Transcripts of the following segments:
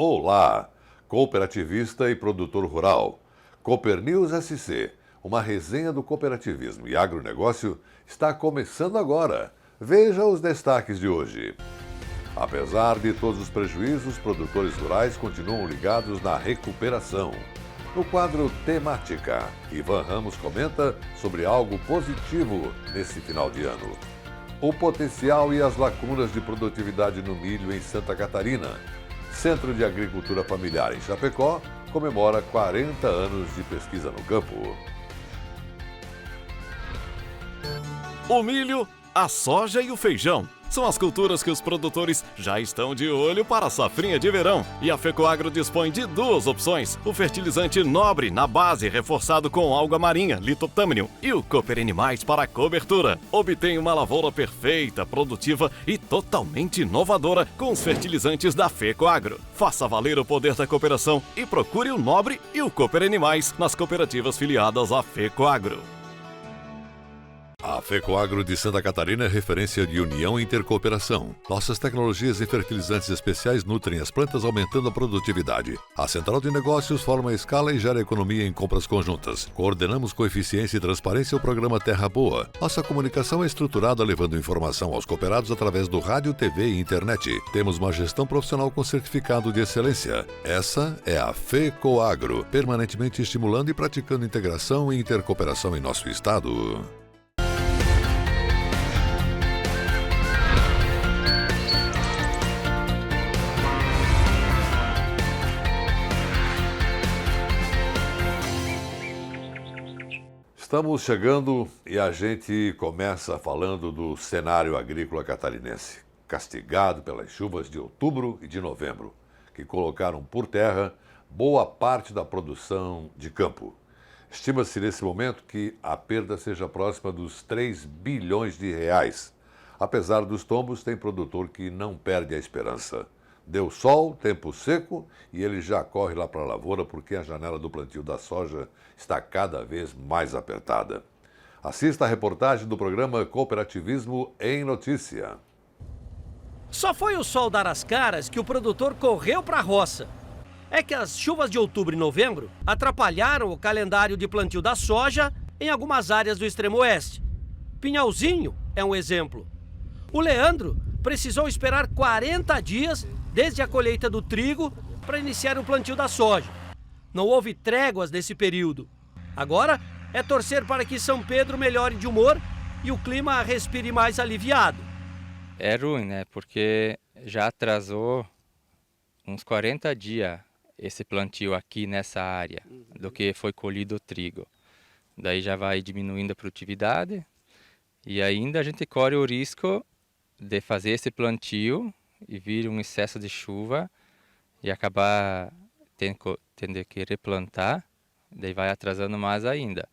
Olá, cooperativista e produtor rural. Cooper News SC, uma resenha do cooperativismo e agronegócio, está começando agora. Veja os destaques de hoje. Apesar de todos os prejuízos, produtores rurais continuam ligados na recuperação. No quadro Temática, Ivan Ramos comenta sobre algo positivo nesse final de ano. O potencial e as lacunas de produtividade no milho em Santa Catarina. Centro de Agricultura Familiar em Chapecó comemora 40 anos de pesquisa no campo. O milho, a soja e o feijão são as culturas que os produtores já estão de olho para a safrinha de verão. E a FECOAGRO dispõe de duas opções: o fertilizante Nobre na base, reforçado com alga marinha, Litotâmnium, e o Cooper Animais para cobertura. Obtenha uma lavoura perfeita, produtiva e totalmente inovadora com os fertilizantes da FECOAGRO. Faça valer o poder da cooperação e procure o Nobre e o Cooper Animais nas cooperativas filiadas à FECOAGRO. A FECOAGRO de Santa Catarina é referência de união e intercooperação. Nossas tecnologias e fertilizantes especiais nutrem as plantas, aumentando a produtividade. A Central de Negócios forma a escala e gera economia em compras conjuntas. Coordenamos com eficiência e transparência o programa Terra Boa. Nossa comunicação é estruturada, levando informação aos cooperados através do rádio, TV e internet. Temos uma gestão profissional com certificado de excelência. Essa é a FECOAGRO, permanentemente estimulando e praticando integração e intercooperação em nosso estado. Estamos chegando e a gente começa falando do cenário agrícola catarinense, castigado pelas chuvas de outubro e de novembro, que colocaram por terra boa parte da produção de campo. Estima-se nesse momento que a perda seja próxima dos 3 bilhões de reais. Apesar dos tombos, tem produtor que não perde a esperança. Deu sol, tempo seco e ele já corre lá para a lavoura porque a janela do plantio da soja está cada vez mais apertada. Assista a reportagem do programa Cooperativismo em Notícia. Só foi o sol dar as caras que o produtor correu para a roça. É que as chuvas de outubro e novembro atrapalharam o calendário de plantio da soja em algumas áreas do extremo oeste. Pinhalzinho é um exemplo. O Leandro precisou esperar 40 dias desde a colheita do trigo para iniciar o plantio da soja. Não houve tréguas nesse período. Agora é torcer para que São Pedro melhore de humor e o clima respire mais aliviado. É ruim, né? Porque já atrasou uns 40 dias esse plantio aqui nessa área do que foi colhido o trigo. Daí já vai diminuindo a produtividade e ainda a gente corre o risco de fazer esse plantio e vir um excesso de chuva e acabar tendo que replantar, daí vai atrasando mais ainda.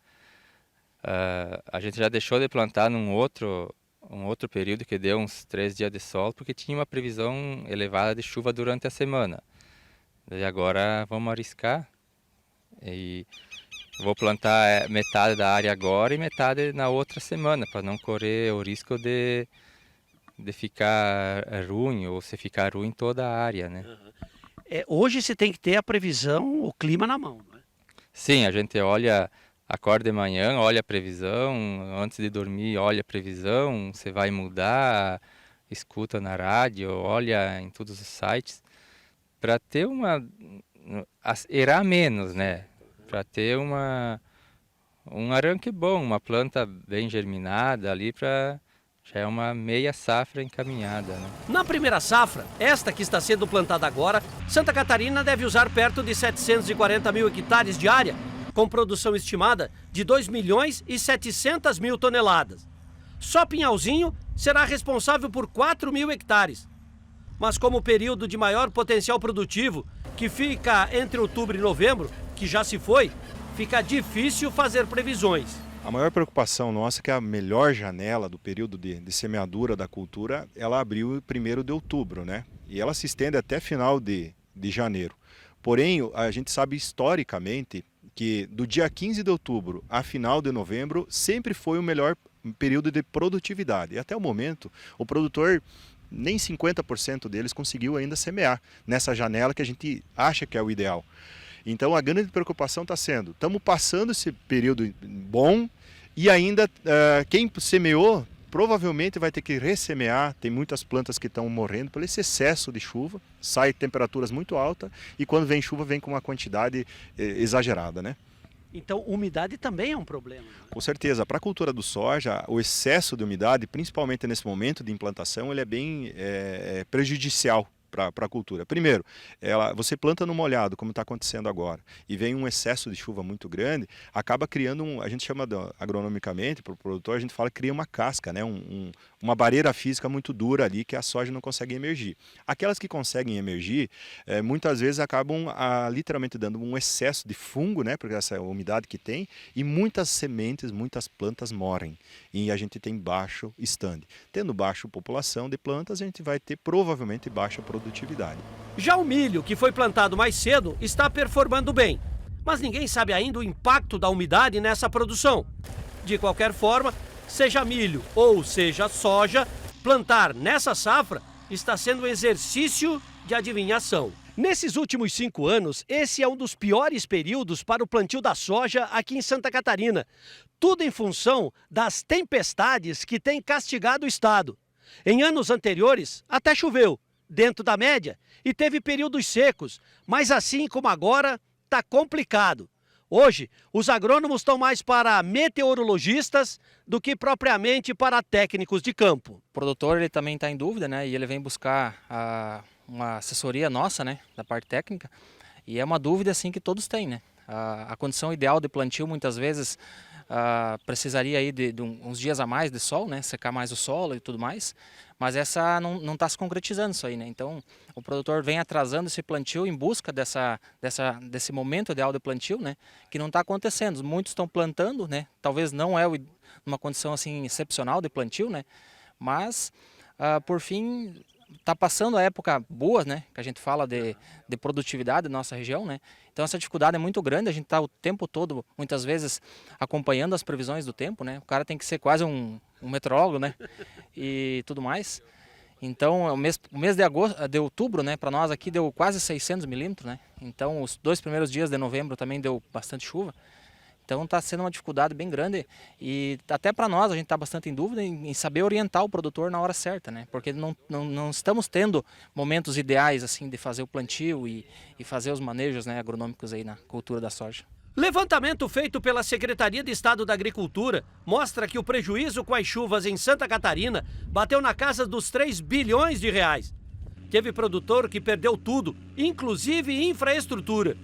A gente já deixou de plantar um outro período que deu uns 3 dias de sol, porque tinha uma previsão elevada de chuva durante a semana. Daí agora vamos arriscar e vou plantar metade da área agora e metade na outra semana, para não correr o risco de ficar ruim ou se ficar ruim toda a área, né? Hoje você tem que ter a previsão, o clima na mão, não é? Sim, a gente acorda de manhã, olha a previsão, antes de dormir olha a previsão, você vai mudar, escuta na rádio, olha em todos os sites, para ter errar menos, né? Para ter um arranque bom, uma planta bem germinada ali já é uma meia safra encaminhada, né? Na primeira safra, esta que está sendo plantada agora, Santa Catarina deve usar perto de 740 mil hectares de área, com produção estimada de 2 milhões e 700 mil toneladas. Só Pinhalzinho será responsável por 4 mil hectares. Mas como o período de maior potencial produtivo, que fica entre outubro e novembro, que já se foi, fica difícil fazer previsões. A maior preocupação nossa é que a melhor janela do período de semeadura da cultura, ela abriu 1º de outubro, né? E ela se estende até final de janeiro. Porém, a gente sabe historicamente que do dia 15 de outubro a final de novembro sempre foi o melhor período de produtividade. E até o momento, o produtor nem 50% deles conseguiu ainda semear nessa janela que a gente acha que é o ideal. Então a grande preocupação está sendo, estamos passando esse período bom e ainda quem semeou provavelmente vai ter que ressemear. Tem muitas plantas que estão morrendo por esse excesso de chuva, sai temperaturas muito altas e quando vem chuva vem com uma quantidade exagerada, né? Então, umidade também é um problema. Com certeza, para a cultura do soja, o excesso de umidade, principalmente nesse momento de implantação, ele é bem prejudicial para a cultura. Primeiro, você planta no molhado, como está acontecendo agora, e vem um excesso de chuva muito grande, acaba criando a gente chama agronomicamente, para o produtor, a gente fala que cria uma casca, né? Uma barreira física muito dura ali que a soja não consegue emergir. Aquelas que conseguem emergir, muitas vezes acabam literalmente dando um excesso de fungo, né? Porque essa umidade que tem, e muitas sementes, muitas plantas morrem. E a gente tem baixo stand. Tendo baixa população de plantas, a gente vai ter provavelmente baixa produtividade. Já o milho, que foi plantado mais cedo, está performando bem. Mas ninguém sabe ainda o impacto da umidade nessa produção. De qualquer forma, seja milho ou seja soja, plantar nessa safra está sendo um exercício de adivinhação. Nesses últimos 5 anos, esse é um dos piores períodos para o plantio da soja aqui em Santa Catarina. Tudo em função das tempestades que têm castigado o estado. Em anos anteriores, até choveu, dentro da média, e teve períodos secos, mas assim como agora, está complicado. Hoje, os agrônomos estão mais para meteorologistas do que propriamente para técnicos de campo. O produtor ele também está em dúvida, né? E ele vem buscar uma assessoria nossa, né? Da parte técnica. E é uma dúvida assim que todos têm, né? A condição ideal de plantio muitas vezes precisaria aí de uns dias a mais de sol, né? Secar mais o solo e tudo mais. Mas essa não está se concretizando isso aí, né? Então o produtor vem atrasando esse plantio em busca desse momento ideal de plantio, né? Que não está acontecendo. Muitos estão plantando, né? Talvez não é uma condição assim excepcional de plantio, né? Mas por fim está passando a época boa, né? Que a gente fala de produtividade da nossa região, né? Então essa dificuldade é muito grande, a gente está o tempo todo, muitas vezes, acompanhando as previsões do tempo, né? O cara tem que ser quase um meteorólogo, né? E tudo mais. Então o mês de outubro, né? Para nós aqui deu quase 600 milímetros, né? Então os 2 primeiros dias de novembro também deu bastante chuva. Então está sendo uma dificuldade bem grande e até para nós a gente está bastante em dúvida em saber orientar o produtor na hora certa, né? Porque não estamos tendo momentos ideais assim de fazer o plantio e fazer os manejos, né, agronômicos aí na cultura da soja. Levantamento feito pela Secretaria de Estado da Agricultura mostra que o prejuízo com as chuvas em Santa Catarina bateu na casa dos 3 bilhões de reais. Teve produtor que perdeu tudo, inclusive infraestrutura.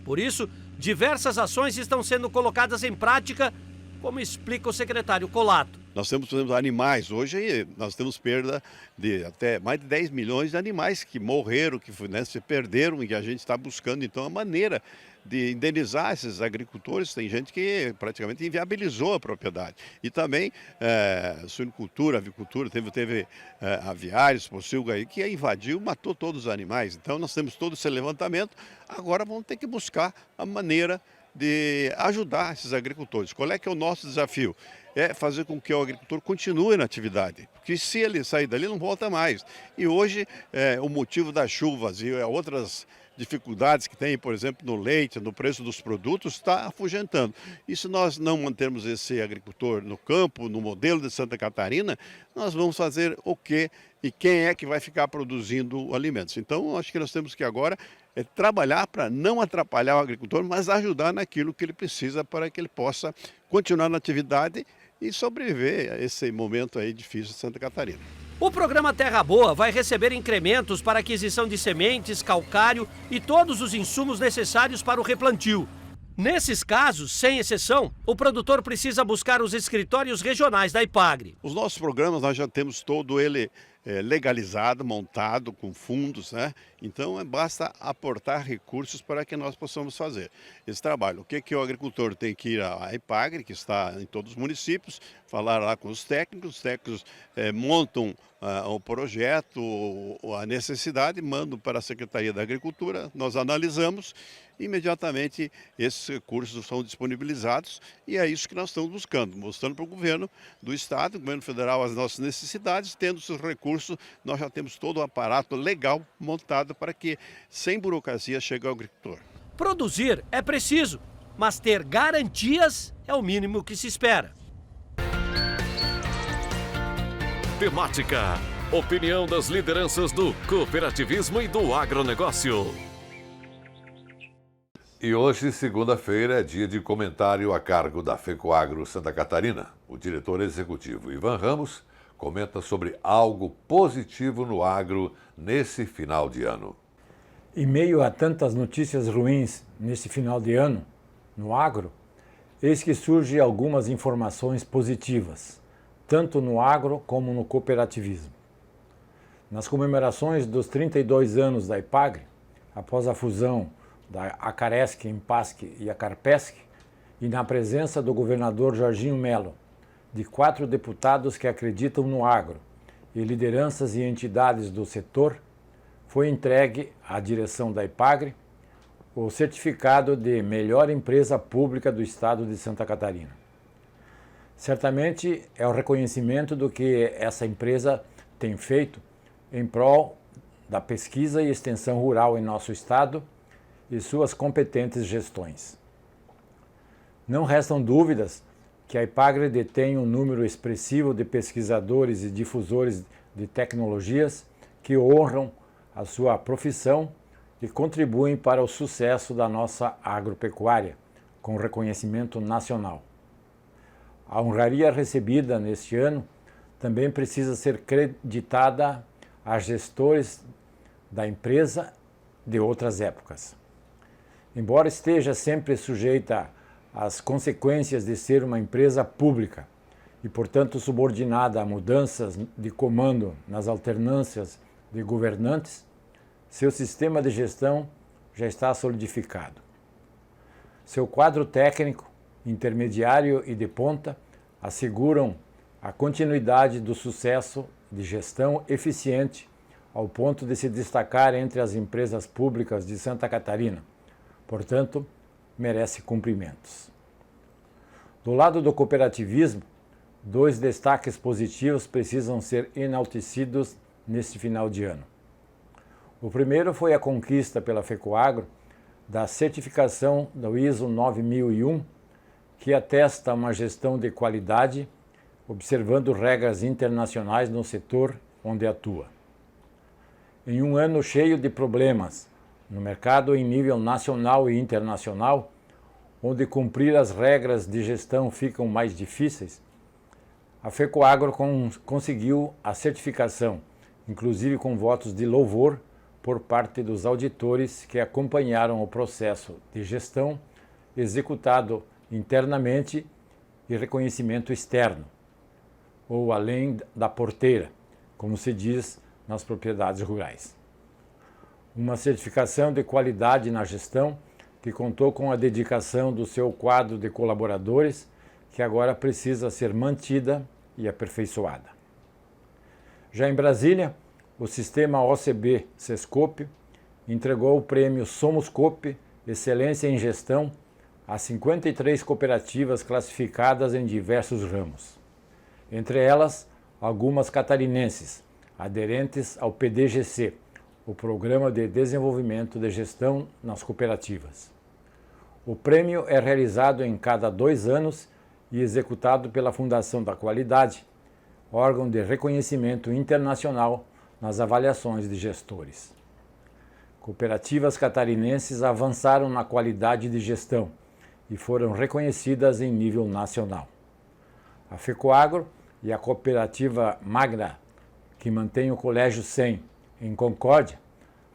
Por isso, diversas ações estão sendo colocadas em prática, como explica o secretário Colato. Nós temos, por exemplo, animais. Hoje nós temos perda de até mais de 10 milhões de animais que morreram, que se perderam e que a gente está buscando, então, a maneira de indenizar esses agricultores. Tem gente que praticamente inviabilizou a propriedade. E também suinocultura, avicultura, teve aviários, pocilga aí, que invadiu, matou todos os animais. Então nós temos todo esse levantamento, agora vamos ter que buscar a maneira de ajudar esses agricultores. Qual é que é o nosso desafio? É fazer com que o agricultor continue na atividade, porque se ele sair dali não volta mais. E hoje o motivo das chuvas e outras dificuldades que tem, por exemplo, no leite, no preço dos produtos, está afugentando. E se nós não mantermos esse agricultor no campo, no modelo de Santa Catarina, nós vamos fazer o quê? E quem é que vai ficar produzindo alimentos? Então, acho que nós temos que agora trabalhar para não atrapalhar o agricultor, mas ajudar naquilo que ele precisa para que ele possa continuar na atividade e sobreviver a esse momento aí difícil de Santa Catarina. O programa Terra Boa vai receber incrementos para aquisição de sementes, calcário e todos os insumos necessários para o replantio. Nesses casos, sem exceção, o produtor precisa buscar os escritórios regionais da Ipagre. Os nossos programas nós já temos todo ele legalizado, montado, com fundos, né? Então basta aportar recursos para que nós possamos fazer esse trabalho. O que o agricultor tem que ir à Ipagre, que está em todos os municípios, falar lá com os técnicos montam o projeto, a necessidade, mandam para a Secretaria da Agricultura, nós analisamos, imediatamente esses recursos são disponibilizados e é isso que nós estamos buscando, mostrando para o governo do Estado, o governo federal as nossas necessidades, tendo esses recursos recurso, nós já temos todo o aparato legal montado para que, sem burocracia, chegue ao agricultor. Produzir é preciso, mas ter garantias é o mínimo que se espera. Temática. Opinião das lideranças do cooperativismo e do agronegócio. E hoje, segunda-feira, é dia de comentário a cargo da FECOAGRO Santa Catarina. O diretor executivo Ivan Ramos comenta sobre algo positivo no agro nesse final de ano. Em meio a tantas notícias ruins nesse final de ano, no agro, eis que surgem algumas informações positivas, tanto no agro como no cooperativismo. Nas comemorações dos 32 anos da IPAGRE, após a fusão da Acaresc, Empasc e a Carpesc, e na presença do governador Jorginho Melo, de 4 deputados que acreditam no agro e lideranças e entidades do setor, foi entregue à direção da IPAGRE o certificado de melhor empresa pública do estado de Santa Catarina. Certamente é o reconhecimento do que essa empresa tem feito em prol da pesquisa e extensão rural em nosso estado e suas competentes gestões. Não restam dúvidas que a IPAGRE detém um número expressivo de pesquisadores e difusores de tecnologias que honram a sua profissão e contribuem para o sucesso da nossa agropecuária, com reconhecimento nacional. A honraria recebida neste ano também precisa ser creditada a gestores da empresa de outras épocas. Embora esteja sempre sujeita às consequências de ser uma empresa pública e, portanto, subordinada a mudanças de comando nas alternâncias de governantes, seu sistema de gestão já está solidificado. Seu quadro técnico, intermediário e de ponta asseguram a continuidade do sucesso de gestão eficiente ao ponto de se destacar entre as empresas públicas de Santa Catarina. Portanto, merece cumprimentos. Do lado do cooperativismo, 2 destaques positivos precisam ser enaltecidos neste final de ano. O primeiro foi a conquista pela FECOAGRO da certificação do ISO 9001, que atesta uma gestão de qualidade, observando regras internacionais no setor onde atua. Em um ano cheio de problemas, no mercado em nível nacional e internacional, onde cumprir as regras de gestão ficam mais difíceis, a FECOAGRO conseguiu a certificação, inclusive com votos de louvor por parte dos auditores que acompanharam o processo de gestão executado internamente e reconhecimento externo, ou além da porteira, como se diz nas propriedades rurais. Uma certificação de qualidade na gestão que contou com a dedicação do seu quadro de colaboradores, que agora precisa ser mantida e aperfeiçoada. Já em Brasília, o sistema OCB Sescope entregou o prêmio Somoscope Excelência em Gestão a 53 cooperativas classificadas em diversos ramos. Entre elas, algumas catarinenses, aderentes ao PDGC, o Programa de Desenvolvimento de Gestão nas Cooperativas. O prêmio é realizado em cada 2 anos e executado pela Fundação da Qualidade, órgão de reconhecimento internacional nas avaliações de gestores. Cooperativas catarinenses avançaram na qualidade de gestão e foram reconhecidas em nível nacional. A FECOAGRO e a cooperativa Magna, que mantém o Colégio 100 em Concórdia,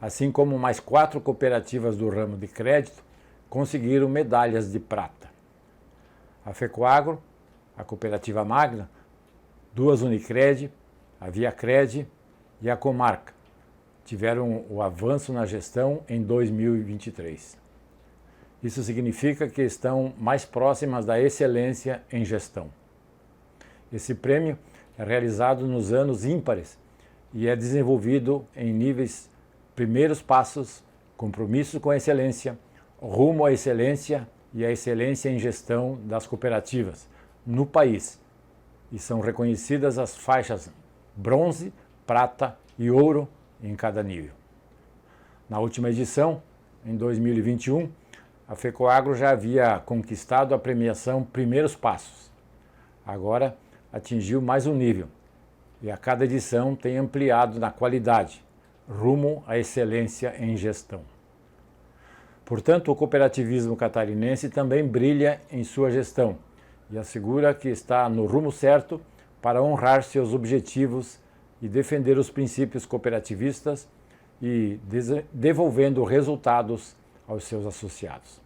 assim como mais 4 cooperativas do ramo de crédito, conseguiram medalhas de prata. A FECOAGRO, a cooperativa Magna, 2 Unicred, a Viacred e a Comarca tiveram o avanço na gestão em 2023. Isso significa que estão mais próximas da excelência em gestão. Esse prêmio é realizado nos anos ímpares e é desenvolvido em níveis primeiros passos, compromisso com a excelência, rumo à excelência e à excelência em gestão das cooperativas no país. E são reconhecidas as faixas bronze, prata e ouro em cada nível. Na última edição, em 2021, a FECOAGRO já havia conquistado a premiação Primeiros Passos. Agora atingiu mais um nível e a cada edição tem ampliado na qualidade, rumo à excelência em gestão. Portanto, o cooperativismo catarinense também brilha em sua gestão e assegura que está no rumo certo para honrar seus objetivos e defender os princípios cooperativistas e devolvendo resultados aos seus associados.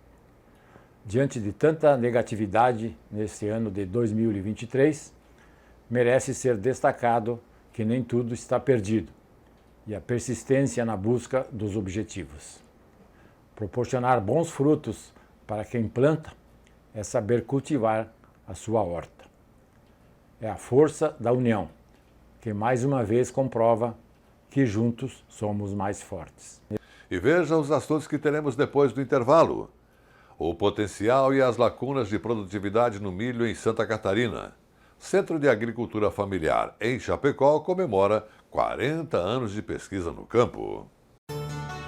Diante de tanta negatividade nesse ano de 2023, merece ser destacado que nem tudo está perdido e a persistência na busca dos objetivos. Proporcionar bons frutos para quem planta é saber cultivar a sua horta. É a força da união, que mais uma vez comprova que juntos somos mais fortes. E veja os assuntos que teremos depois do intervalo. O potencial e as lacunas de produtividade no milho em Santa Catarina. Centro de Agricultura Familiar em Chapecó comemora 40 anos de pesquisa no campo.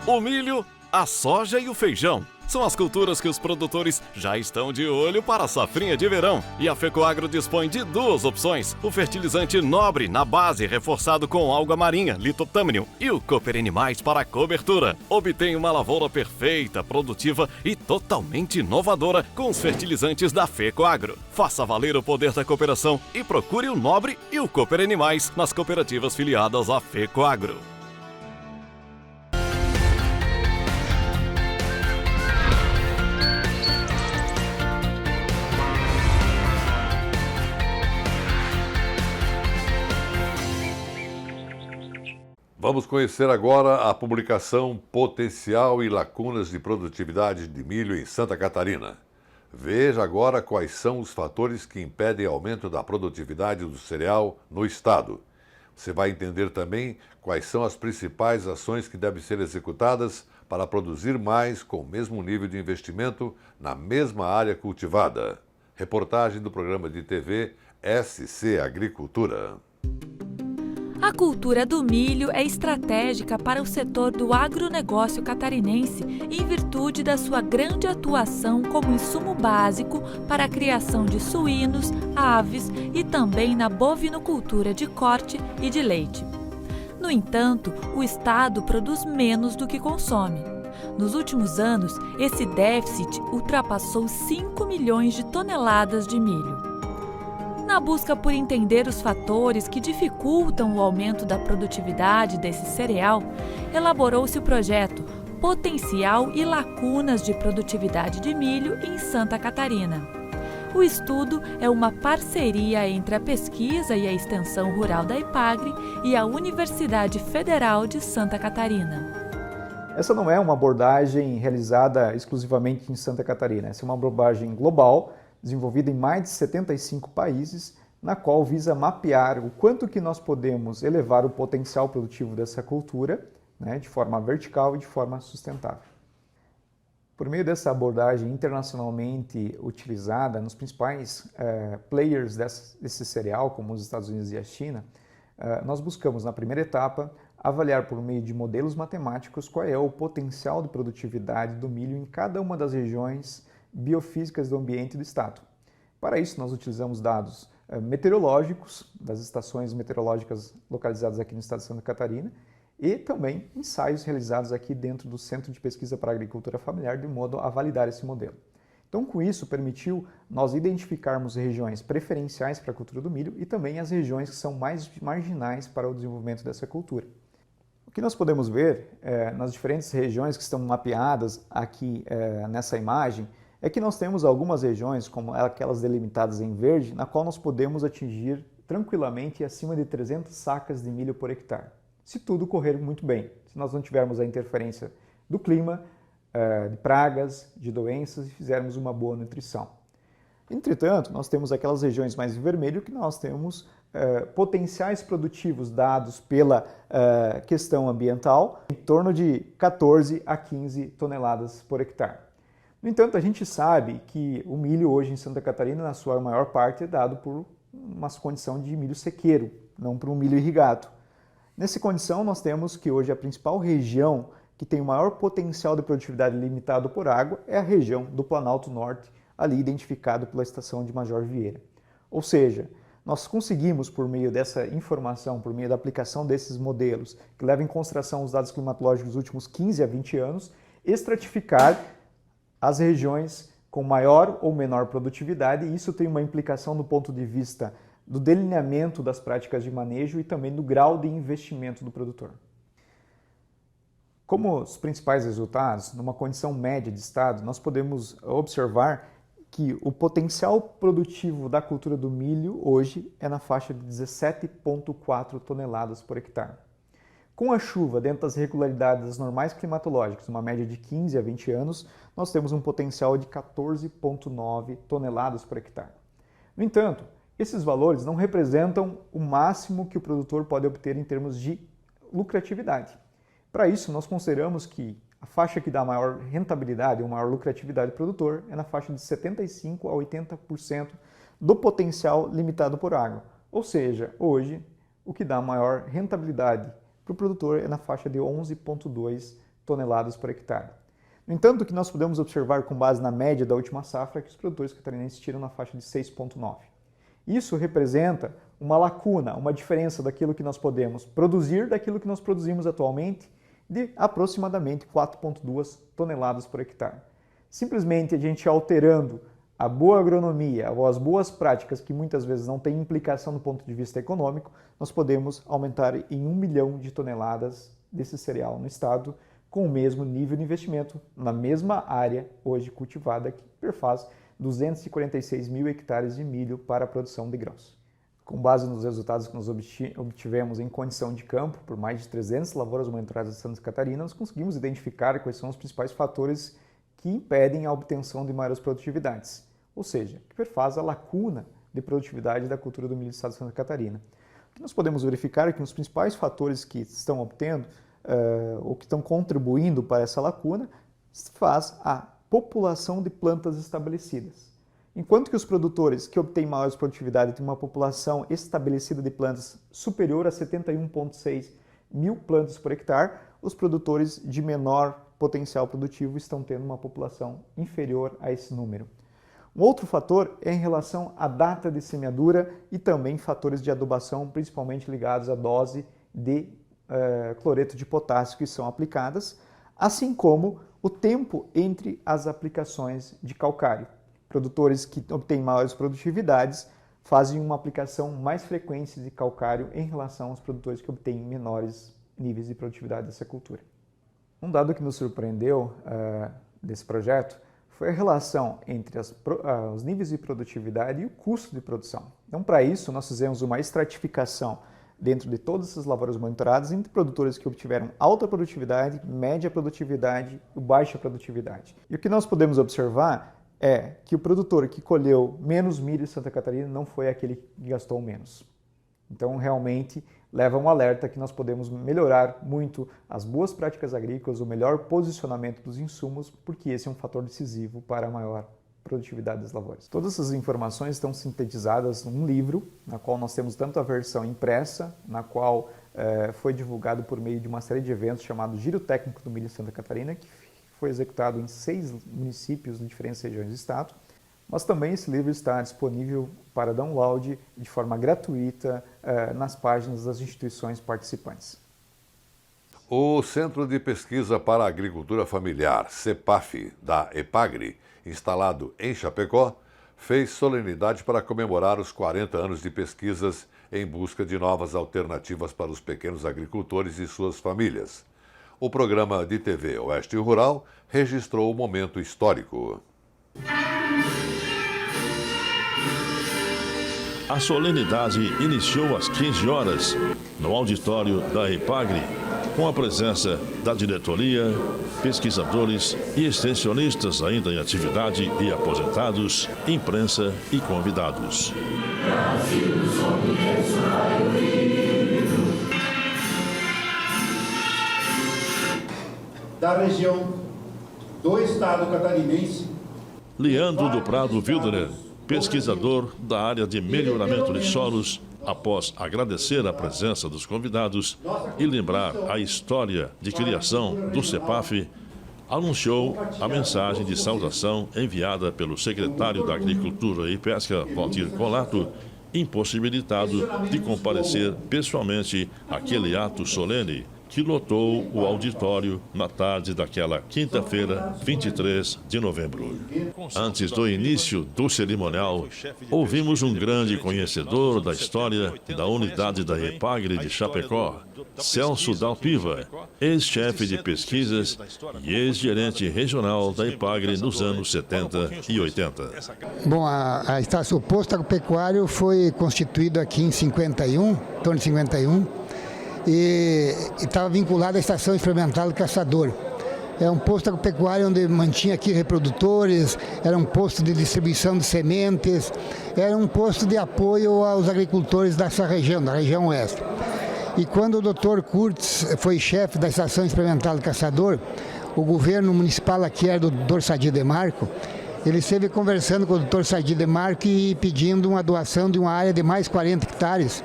O milho, a soja e o feijão são as culturas que os produtores já estão de olho para a safrinha de verão. E a FECOAGRO dispõe de duas opções: o fertilizante Nobre na base, reforçado com alga marinha, Litotâmino, e o Cooper Animais para a cobertura. Obtenha uma lavoura perfeita, produtiva e totalmente inovadora com os fertilizantes da FECOAGRO. Faça valer o poder da cooperação e procure o Nobre e o Cooper Animais nas cooperativas filiadas à FECOAGRO. Vamos conhecer agora a publicação Potencial e Lacunas de Produtividade de Milho em Santa Catarina. Veja agora quais são os fatores que impedem aumento da produtividade do cereal no estado. Você vai entender também quais são as principais ações que devem ser executadas para produzir mais com o mesmo nível de investimento na mesma área cultivada. Reportagem do programa de TV SC Agricultura. A cultura do milho é estratégica para o setor do agronegócio catarinense em virtude da sua grande atuação como insumo básico para a criação de suínos, aves e também na bovinocultura de corte e de leite. No entanto, o estado produz menos do que consome. Nos últimos anos, esse déficit ultrapassou 5 milhões de toneladas de milho. Na busca por entender os fatores que dificultam o aumento da produtividade desse cereal, elaborou-se o projeto Potencial e Lacunas de Produtividade de Milho em Santa Catarina. O estudo é uma parceria entre a pesquisa e a extensão rural da IPAGRE e a Universidade Federal de Santa Catarina. Essa não é uma abordagem realizada exclusivamente em Santa Catarina, essa é uma abordagem global, desenvolvida em mais de 75 países, na qual visa mapear o quanto que nós podemos elevar o potencial produtivo dessa cultura, né, de forma vertical e de forma sustentável. Por meio dessa abordagem internacionalmente utilizada nos principais players desse cereal, como os Estados Unidos e a China, nós buscamos, na primeira etapa, avaliar por meio de modelos matemáticos qual é o potencial de produtividade do milho em cada uma das regiões biofísicas do ambiente do estado. Para isso, nós utilizamos dados meteorológicos das estações meteorológicas localizadas aqui no estado de Santa Catarina e também ensaios realizados aqui dentro do Centro de Pesquisa para a Agricultura Familiar, de modo a validar esse modelo. Então, com isso, permitiu nós identificarmos regiões preferenciais para a cultura do milho e também as regiões que são mais marginais para o desenvolvimento dessa cultura. O que nós podemos ver nas diferentes regiões que estão mapeadas aqui nessa imagem é que nós temos algumas regiões, como aquelas delimitadas em verde, na qual nós podemos atingir tranquilamente acima de 300 sacas de milho por hectare, se tudo correr muito bem, se nós não tivermos a interferência do clima, de pragas, de doenças e fizermos uma boa nutrição. Entretanto, nós temos aquelas regiões mais em vermelho que nós temos potenciais produtivos dados pela questão ambiental em torno de 14 a 15 toneladas por hectare. No entanto, a gente sabe que o milho hoje em Santa Catarina, na sua maior parte, é dado por uma condição de milho sequeiro, não por um milho irrigado. Nessa condição, nós temos que hoje a principal região que tem o maior potencial de produtividade limitado por água é a região do Planalto Norte, ali identificado pela estação de Major Vieira. Ou seja, nós conseguimos, por meio dessa informação, por meio da aplicação desses modelos, que levam em consideração os dados climatológicos dos últimos 15 a 20 anos, estratificar as regiões com maior ou menor produtividade, e isso tem uma implicação do ponto de vista do delineamento das práticas de manejo e também do grau de investimento do produtor. Como os principais resultados, numa condição média de estado, nós podemos observar que o potencial produtivo da cultura do milho hoje é na faixa de 17,4 toneladas por hectare. Com a chuva dentro das regularidades normais climatológicas, uma média de 15 a 20 anos, nós temos um potencial de 14,9 toneladas por hectare. No entanto, esses valores não representam o máximo que o produtor pode obter em termos de lucratividade. Para isso, nós consideramos que a faixa que dá maior rentabilidade ou maior lucratividade do produtor é na faixa de 75% a 80% do potencial limitado por água. Ou seja, hoje, o que dá maior rentabilidade para o produtor é na faixa de 11,2 toneladas por hectare. No entanto, o que nós podemos observar com base na média da última safra é que os produtores catarinenses tiram na faixa de 6,9. Isso representa uma lacuna, uma diferença daquilo que nós podemos produzir daquilo que nós produzimos atualmente, de aproximadamente 4,2 toneladas por hectare. Simplesmente a gente alterando a boa agronomia ou as boas práticas, que muitas vezes não têm implicação do ponto de vista econômico, nós podemos aumentar em 1 milhão de toneladas desse cereal no estado, com o mesmo nível de investimento, na mesma área hoje cultivada, que perfaz 246 mil hectares de milho para a produção de grãos. Com base nos resultados que nós obtivemos em condição de campo, por mais de 300 lavouras monitoradas de Santa Catarina, nós conseguimos identificar quais são os principais fatores que impedem a obtenção de maiores produtividades, ou seja, que perfaz a lacuna de produtividade da cultura do milho do estado de Santa Catarina. O que nós podemos verificar é que os principais fatores que estão obtendo ou que estão contribuindo para essa lacuna faz a população de plantas estabelecidas. Enquanto que os produtores que obtêm maiores produtividade têm uma população estabelecida de plantas superior a 71,6 mil plantas por hectare, os produtores de menor potencial produtivo estão tendo uma população inferior a esse número. Um outro fator é em relação à data de semeadura e também fatores de adubação, principalmente ligados à dose de cloreto de potássio que são aplicadas, assim como o tempo entre as aplicações de calcário. Produtores que obtêm maiores produtividades fazem uma aplicação mais frequente de calcário em relação aos produtores que obtêm menores níveis de produtividade dessa cultura. Um dado que nos surpreendeu desse projeto foi a relação entre os níveis de produtividade e o custo de produção. Então, para isso, nós fizemos uma estratificação dentro de todas essas lavouras monitoradas entre produtores que obtiveram alta produtividade, média produtividade e baixa produtividade. E o que nós podemos observar é que o produtor que colheu menos milho em Santa Catarina não foi aquele que gastou menos. Então, realmente, leva um alerta que nós podemos melhorar muito as boas práticas agrícolas, o melhor posicionamento dos insumos, porque esse é um fator decisivo para a maior produtividade das lavouras. Todas essas informações estão sintetizadas num livro, na qual nós temos tanto a versão impressa, na qual foi divulgado por meio de uma série de eventos chamado Giro Técnico do Milho em Santa Catarina, que foi executado em 6 municípios de diferentes regiões do estado, mas também esse livro está disponível para download de forma gratuita nas páginas das instituições participantes. O Centro de Pesquisa para a Agricultura Familiar, CEPAF, da EPAGRE, instalado em Chapecó, fez solenidade para comemorar os 40 anos de pesquisas em busca de novas alternativas para os pequenos agricultores e suas famílias. O programa de TV Oeste Rural registrou o momento histórico. A solenidade iniciou às 15 horas, no auditório da EPAGRE, com a presença da diretoria, pesquisadores e extensionistas ainda em atividade e aposentados, imprensa e convidados. Da região do estado catarinense, Leandro do Prado Wildner, pesquisador da área de melhoramento de solos após agradecer a presença dos convidados e lembrar a história de criação do CEPAF, anunciou a mensagem de saudação enviada pelo secretário da Agricultura e Pesca, Valdir Colato, impossibilitado de comparecer pessoalmente àquele ato solene que lotou o auditório na tarde daquela quinta-feira, 23 de novembro. Antes do início do cerimonial, ouvimos um grande conhecedor da história da unidade da EPAGRE de Chapecó, Celso Dalpiva, ex-chefe de pesquisas e ex-gerente regional da EPAGRE nos anos 70 e 80. Bom, o posto agropecuário foi constituído aqui em 51, em torno de 51, e estava vinculado à Estação Experimental do Caçador. É um posto agropecuário onde mantinha aqui reprodutores, era um posto de distribuição de sementes, era um posto de apoio aos agricultores dessa região, da região oeste. E quando o Dr. Kurtz foi chefe da Estação Experimental do Caçador, o governo municipal aqui era do Dr. Sadi Demarco, ele esteve conversando com o Dr. Sadi Demarco e pedindo uma doação de uma área de mais 40 hectares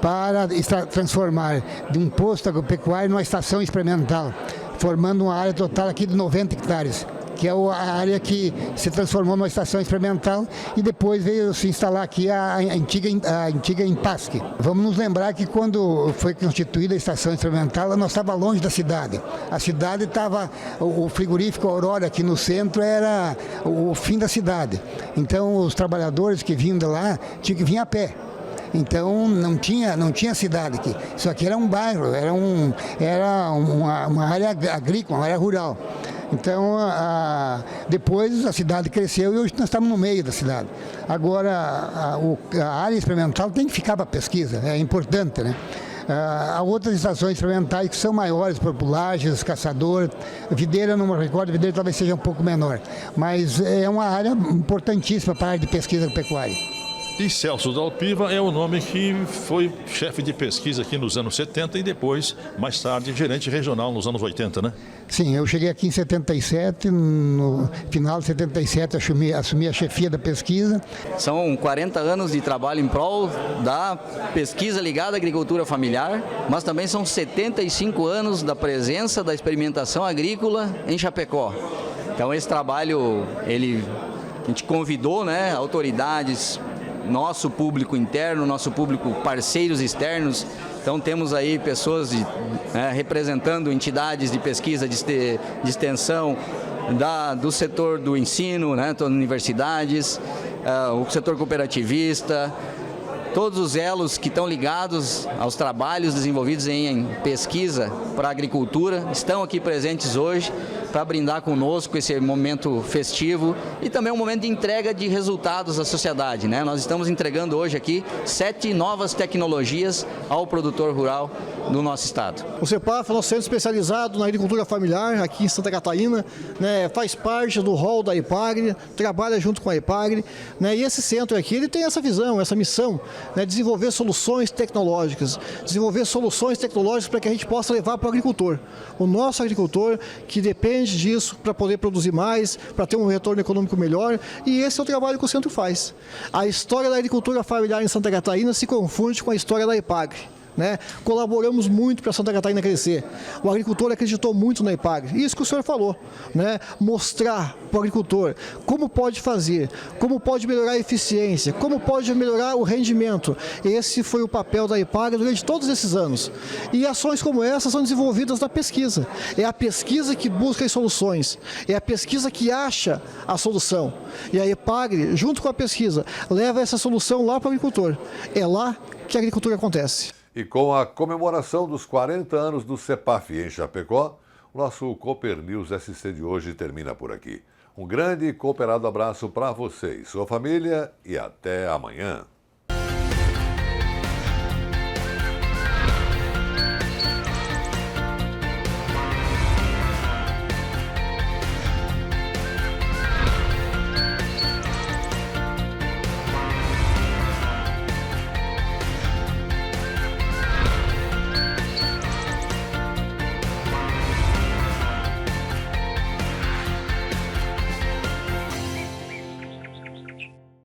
para transformar de um posto agropecuário numa estação experimental, formando uma área total aqui de 90 hectares, que é a área que se transformou numa estação experimental e depois veio se instalar aqui a antiga Impasc. Vamos nos lembrar que quando foi constituída a estação experimental, nós estávamos longe da cidade. A cidade estava, o frigorífico Aurora aqui no centro era o fim da cidade. Então os trabalhadores que vinham de lá tinham que vir a pé. Então não tinha cidade aqui. Isso aqui era um bairro, era uma área agrícola, uma área rural. Então depois a cidade cresceu e hoje nós estamos no meio da cidade. Agora a área experimental tem que ficar para pesquisa, é importante, né? Há outras estações experimentais que são maiores, Lages, Caçador, Videira, não me recordo, Videira talvez seja um pouco menor, mas é uma área importantíssima para a área de pesquisa pecuária. E Celso Dalpiva é o nome que foi chefe de pesquisa aqui nos anos 70 e depois, mais tarde, gerente regional nos anos 80, né? Sim, eu cheguei aqui em 77, no final de 77 assumi a chefia da pesquisa. São 40 anos de trabalho em prol da pesquisa ligada à agricultura familiar, mas também são 75 anos da presença da experimentação agrícola em Chapecó. Então esse trabalho, a gente convidou, né, autoridades, nosso público interno, nosso público parceiros externos. Então temos aí pessoas representando entidades de pesquisa, de extensão, do setor do ensino, né, universidades, o setor cooperativista, todos os elos que estão ligados aos trabalhos desenvolvidos em pesquisa para a agricultura estão aqui presentes hoje para brindar conosco esse momento festivo e também um momento de entrega de resultados à sociedade, né? Nós estamos entregando hoje aqui 7 novas tecnologias ao produtor rural do nosso estado. O CEPAF é um centro especializado na agricultura familiar aqui em Santa Catarina, né? Faz parte do rol da EPAGRE, trabalha junto com a EPAGRE, né? E esse centro aqui ele tem essa visão, essa missão, né? Desenvolver soluções tecnológicas para que a gente possa levar para o agricultor. O nosso agricultor que depende disso para poder produzir mais, para ter um retorno econômico melhor, e esse é o trabalho que o centro faz. A história da agricultura familiar em Santa Catarina se confunde com a história da EPAGRE. Né? Colaboramos muito para Santa Catarina crescer. O agricultor acreditou muito na EPAGRE. Isso que o senhor falou, né? Mostrar para o agricultor como pode fazer, como pode melhorar a eficiência, como pode melhorar o rendimento. Esse foi o papel da EPAGRE durante todos esses anos. E ações como essa são desenvolvidas na pesquisa. É a pesquisa que busca as soluções, é a pesquisa que acha a solução. E a EPAGRE, junto com a pesquisa, leva essa solução lá para o agricultor. É lá que a agricultura acontece. E com a comemoração dos 40 anos do CEPAF em Chapecó, o nosso Cooper News SC de hoje termina por aqui. Um grande e cooperado abraço para você e sua família e até amanhã.